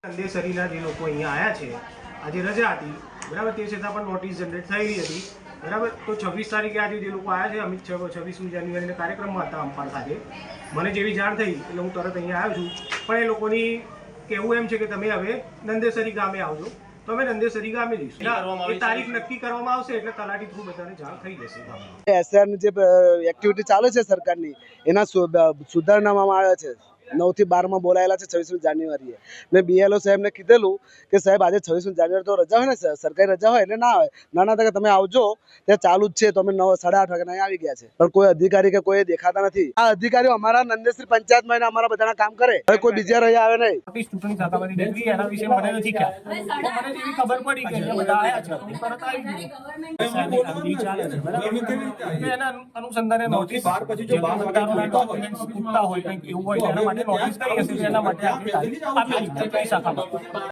અંદેસરીના જે લોકો અહીંયા આવ્યા છે, આજે રજા હતી બરાબર, તે છતાં પણ નોટિસ જનરેટ થયેલી હતી બરાબર. તો 26 તારીખે આજે જે લોકો આવ્યા છે, અમિત 26મી જાન્યુઆરીના કાર્યક્રમમાં હતા અંપાળ ખાતે. મને જેવી જાણ થઈ એટલે હું તરત અહીંયા આવ્યો છું. પણ એ લોકોની કહેવું એમ છે કે તમે હવે નંદેસરી ગામે આવજો, તો અમે નંદેસરી ગામે જઈશું. એ તારીખ નક્કી કરવામાં આવશે એટલે તલાટી થ્રુ બધાને જાણ થઈ જશે. એસઆરની જે એક્ટિવિટી ચાલે છે સરકારની, એના સુધારણામાં આવ્યા છે. 9 થી 12 માં બોલાયેલા છે 26મી જાન્યુઆરીએ. મેં BLO સાહેબને કીધેલું કે સાહેબ આજે 26મી જાન્યુઆરી તો રજા હોય ને, સરકારી રજા હોય એટલે ના આવે. નાના તકે તમે આવજો, ત્યાં ચાલુ જ છે. તો અમે 8:30 વાગે અહીં આવી ગયા છે, પણ કોઈ અધિકારી કે કોઈ દેખાતા નથી. આ અધિકારીઓ અમારા નંદેસરી પંચાયતમાં અમારા બધાના કામ કરે, કોઈ બીજા રહ્યા આવે નહીં. ચૂંટણી ખાતામાંથી નીકળી એના વિશે મને નથી ખ્યાલ. મને જેવી ખબર પડી કે બધા આવ્યા છે, હું તરત આવી ગયો. એના અનુસંધાને નોટિસ પછી જો ડોક્યુમેન્ટ્સ પૂછતા હોય કંઈક એવું હોય એના માટે નોટિસ કરી હશે, એના માટે આપેલી શાખામાં